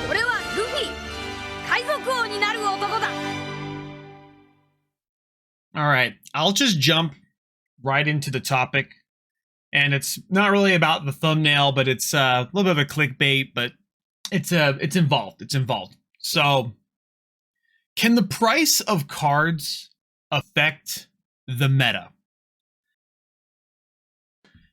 俺はルフィ、海賊王になる男だ。 All right, I'll just jump right into the topic. And it's not really about the thumbnail, but it's a little bit of a clickbait, but it's involved. It's involved. So, can the price of cards affect the meta?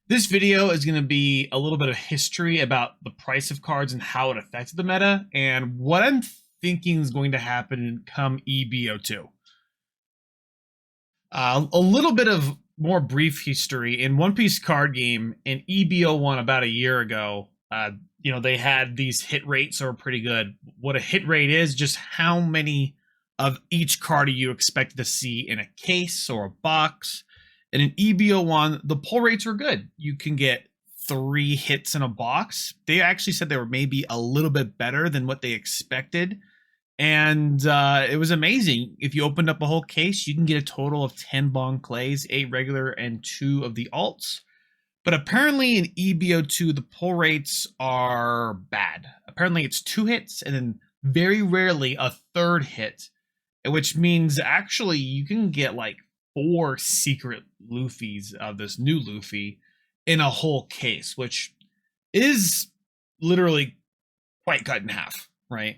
This video is going to be a little bit of history about the price of cards and how it affected the meta, and what I'm thinking is going to happen come EBO2. A little bit of more brief history. In One Piece card game in EBO1 about a year ago, they had these hit rates that were pretty good. What a hit rate is, just how many of each card you expected to see in a case or a box. And in EBO1, the pull rates were good. You can get 3 hits in a box. They actually said they were maybe a little bit better than what they expected. And it was amazing. If you opened up a whole case, you can get a total of 10 Bon Clays, 8 regular, and 2 of the alts. But apparently in EBO2, the pull rates are bad. Apparently it's 2 hits and then very rarely a 3rd hit, which means actually you can get like 4 secret Luffys of this new Luffy in a whole case, which is literally quite cut in half, right?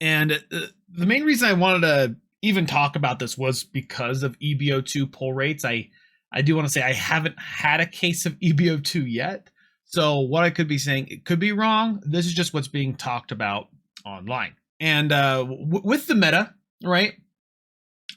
And the main reason I wanted to even talk about this was because of EBO2 pull rates. I do want to say I haven't had a case of EBO2 yet. So what I could be saying, it could be wrong. This is just what's being talked about online. And with the meta, right?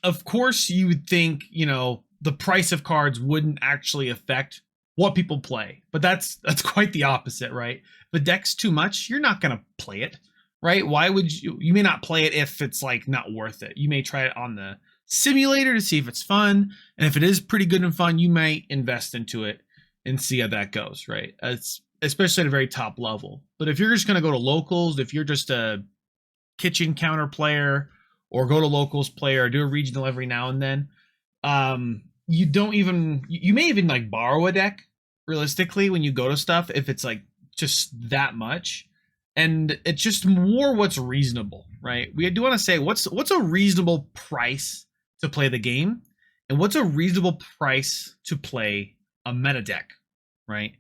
Of course, you would think, the price of cards wouldn't actually affect what people play. But that's quite the opposite, right? If a deck's too much, you're not going to play it. Right? Why would you may not play it if it's like not worth it. You may try it on the simulator to see if it's fun. And if it is pretty good and fun, you might invest into it and see how that goes, right? It's especially at a very top level. But if you're just going to go to locals, if you're just a kitchen counter player or go to locals player or do a regional every now and then, you may even like borrow a deck realistically when you go to stuff if it's like just that much. And it's just more what's reasonable, right? We do want to say what's a reasonable price to play the game, and what's a reasonable price to play a meta deck, right?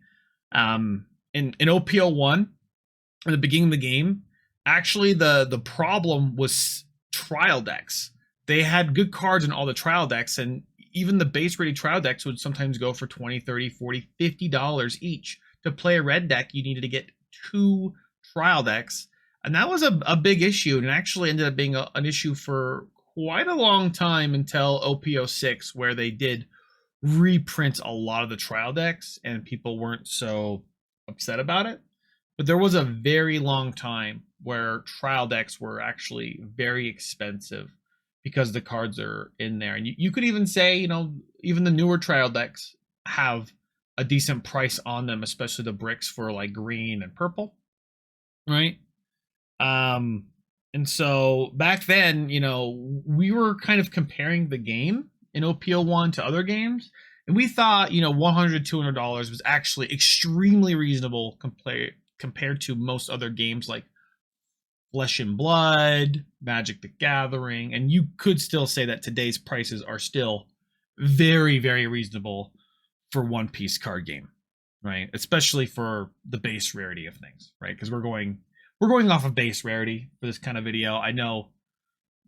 In OPO1, at the beginning of the game, actually the problem was trial decks. They had good cards in all the trial decks, and even the base rated trial decks would sometimes go for $20, $30, $40, $50 each. To play a red deck, you needed to get 2 trial decks, and that was a big issue, and it actually ended up being an issue for quite a long time until OPO6, where they did reprint a lot of the trial decks and people weren't so upset about it. But there was a very long time where trial decks were actually very expensive because the cards are in there, and you could even say, even the newer trial decks have a decent price on them, especially the bricks for like green and purple. Right. And so back then, we were kind of comparing the game in OPO1 to other games, and we thought, $100, $200 was actually extremely reasonable compared to most other games like Flesh and Blood, Magic the Gathering, and you could still say that today's prices are still very, very reasonable for One Piece card game. Right, especially for the base rarity of things, right? Because we're going off of base rarity for this kind of video. I know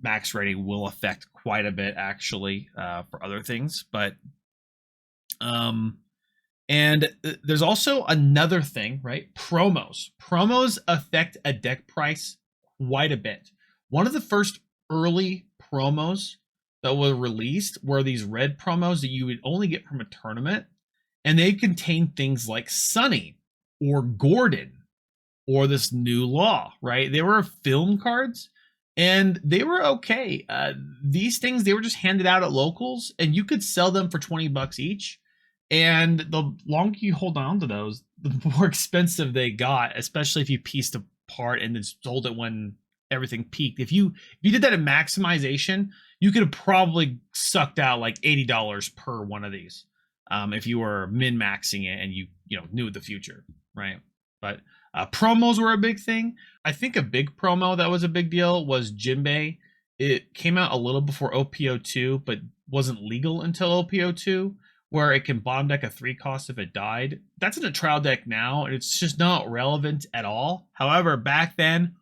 max rarity will affect quite a bit actually for other things, but and there's also another thing, right? Promos affect a deck price quite a bit. One of the first early promos that were released were these red promos that you would only get from a tournament. And they contain things like Sunny or Gordon or this new law, right? They were film cards and they were okay. These things, they were just handed out at locals and you could sell them for $20 each. And the longer you hold on to those, the more expensive they got, especially if you pieced apart and then sold it when everything peaked. If you did that in maximization, you could have probably sucked out like $80 per one of these. If you were min-maxing it and you knew the future, right? But promos were a big thing. I think a big promo that was a big deal was Jinbei. It came out a little before OPO2, but wasn't legal until OPO2, where it can bottom deck a 3 cost if it died. That's in a trial deck now, and it's just not relevant at all. However, back then,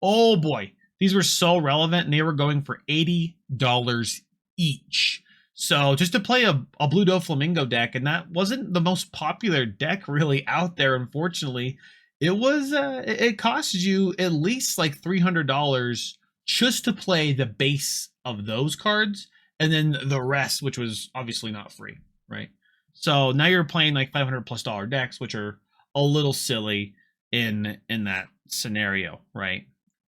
oh boy, these were so relevant, and they were going for $80 each. So just to play a Blue Doflamingo deck, and that wasn't the most popular deck really out there, unfortunately. It was it cost you at least like $300 just to play the base of those cards, and then the rest, which was obviously not free, right? So now you're playing like $500+ decks, which are a little silly in that scenario, right?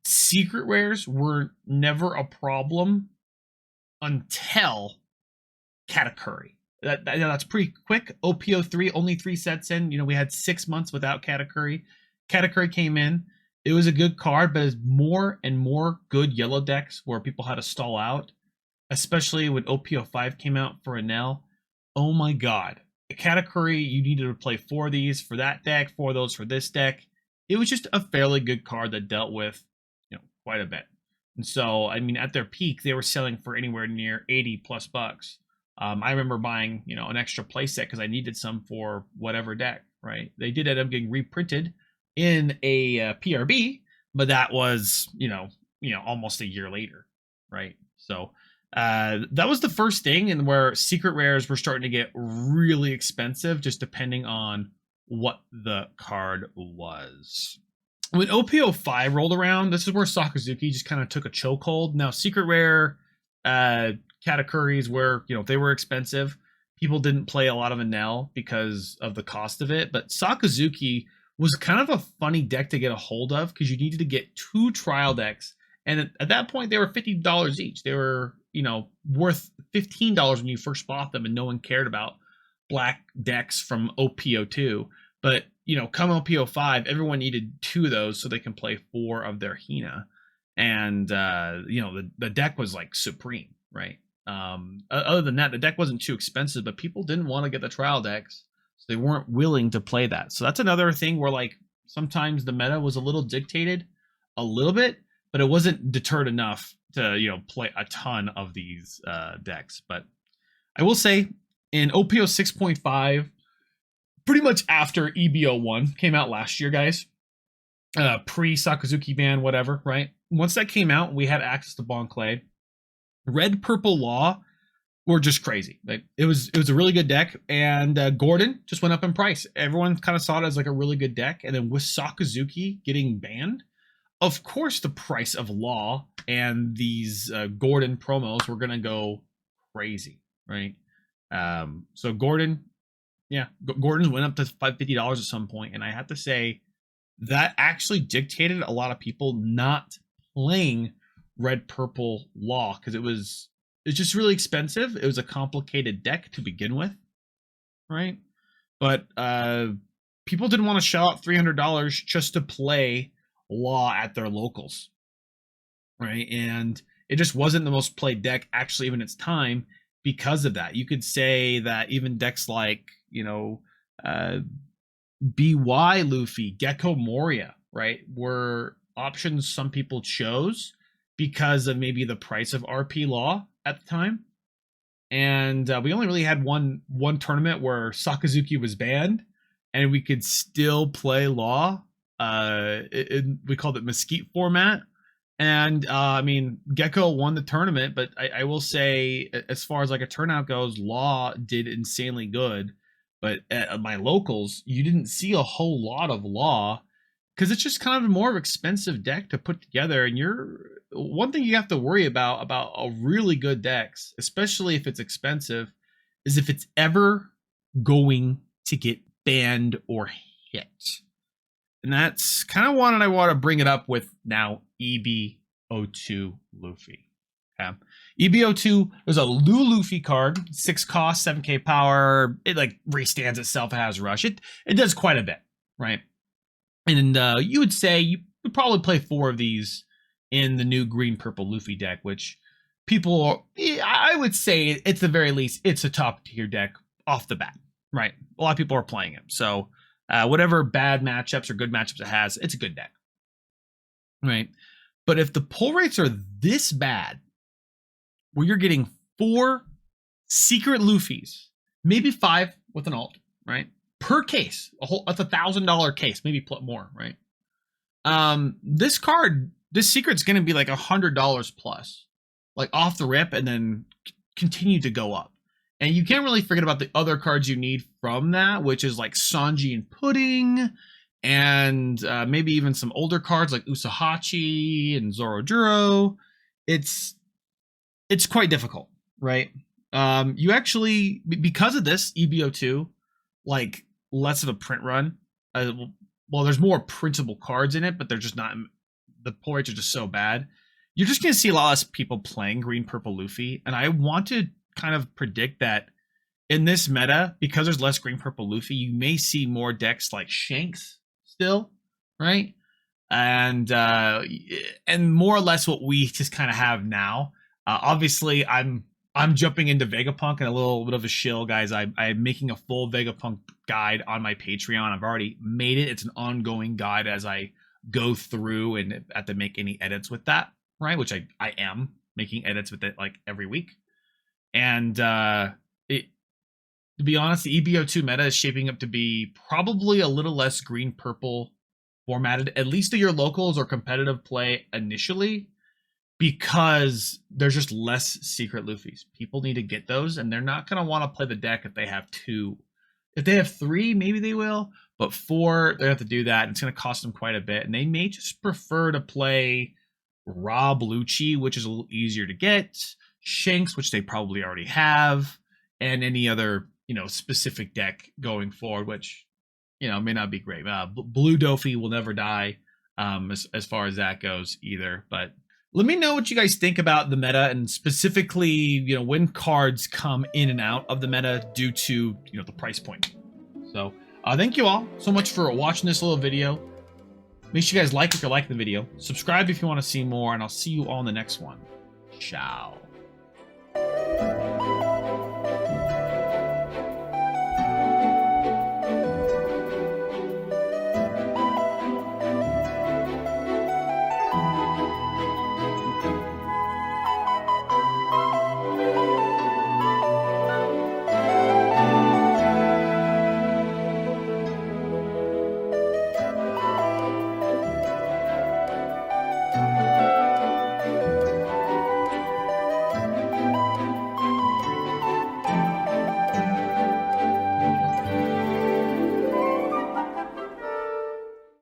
Secret rares were never a problem until Katakuri. That's pretty quick. OPO3, only 3 sets in. We had 6 months without Katakuri. Katakuri came in. It was a good card, but as more and more good yellow decks where people had to stall out, especially when OPO5 came out for Enel. Oh my god. Katakuri, you needed to play 4 of these for that deck, 4 of those for this deck. It was just a fairly good card that dealt with, quite a bit. And so, I mean, at their peak, they were selling for anywhere near $80+ bucks. I remember buying, an extra playset because I needed some for whatever deck, right? They did end up getting reprinted in a PRB, but that was, almost a year later, right? So that was the first thing, and where secret rares were starting to get really expensive, just depending on what the card was. When OPO5 rolled around, this is where Sakazuki just kind of took a chokehold. Now, secret rare Katakuris were, they were expensive. People didn't play a lot of Enel because of the cost of it, but Sakazuki was kind of a funny deck to get a hold of because you needed to get 2 trial decks, and at that point they were $50 each. They were, worth $15 when you first bought them, and no one cared about black decks from OPO2. But come OPO5, everyone needed 2 of those so they can play 4 of their Hina, and the deck was like supreme, right? Other than that, the deck wasn't too expensive, but people didn't want to get the trial decks, so they weren't willing to play that. So that's another thing where like sometimes the meta was a little dictated, a little bit, but it wasn't deterred enough to play a ton of these decks. But I will say in OPO 6.5, pretty much after EBO1 came out last year, guys, pre-Sakazuki ban, whatever, right? Once that came out, we had access to Bonclay. Red Purple Law were just crazy. Like it was a really good deck, and Gordon just went up in price. Everyone kind of saw it as like a really good deck, and then with Sakazuki getting banned, of course the price of Law and these Gordon promos were gonna go crazy, right? So Gordon went up to $550 at some point, and I have to say that actually dictated a lot of people not playing Red Purple Law because it's just really expensive. It was a complicated deck to begin with, right? But people didn't want to shell out $300 just to play Law at their locals, right? And it just wasn't the most played deck actually even its time because of that. You could say that even decks like BY Luffy, Gecko Moria, right, were options some people chose because of maybe the price of RP Law at the time. And we only really had one tournament where Sakazuki was banned, and we could still play Law. We called it Mesquite format. And I mean, Gecko won the tournament, but I will say, as far as like a turnout goes, Law did insanely good. But at my locals, you didn't see a whole lot of Law because it's just kind of a more expensive deck to put together. And one thing you have to worry about a really good decks, especially if it's expensive, is if it's ever going to get banned or hit. And that's kind of what I want to bring it up with now EBO2 Luffy. Okay. EBO2, there's a Luffy card, 6 cost, 7k power. It like restands itself, it has rush. It does quite a bit, right? And you would say you would probably play 4 of these in the new green purple Luffy deck, which people, I would say at the very least, it's a top tier deck off the bat, right? A lot of people are playing it. So Whatever bad matchups or good matchups it has, it's a good deck. Right? But if the pull rates are this bad, where you're getting 4 secret Luffys, maybe 5 with an alt, right? Per case, that's $1,000 case, maybe more, right? This secret's gonna be like $100 plus, like off the rip, and then continue to go up. And you can't really forget about the other cards you need from that, which is like Sanji and Pudding, and maybe even some older cards like Usahachi and Zoroduro. It's quite difficult, right? You actually, because of this EBO2, like less of a print run. Well, there's more printable cards in it, but they're just not. The pull rates are just so bad. You're just going to see a lot less people playing green purple Luffy, and I want to kind of predict that in this meta, because there's less green purple Luffy, you may see more decks like Shanks still, right? And more or less what we just kind of have now. Obviously, I'm jumping into Vegapunk and a little bit of a shill, guys. I'm making a full Vegapunk guide on my Patreon. I've already made it. It's an ongoing guide as I go through and have to make any edits with that, right? Which I am making edits with it like every week. And to be honest, the EBO2 meta is shaping up to be probably a little less green-purple formatted, at least to your locals or competitive play initially, because there's just less secret Luffys. People need to get those, and they're not going to want to play the deck if they have 2. If they have 3, maybe they will, but 4, they have to do that, and it's going to cost them quite a bit, and they may just prefer to play Rob Lucci, which is a little easier to get, Shanks, which they probably already have, and any other, specific deck going forward, which, may not be great. Blue Dofi will never die, as far as that goes either. But let me know what you guys think about the meta, and specifically, when cards come in and out of the meta due to, the price point. So, thank you all so much for watching this little video. Make sure you guys like if you're liking the video. Subscribe if you want to see more, and I'll see you all in the next one. Ciao.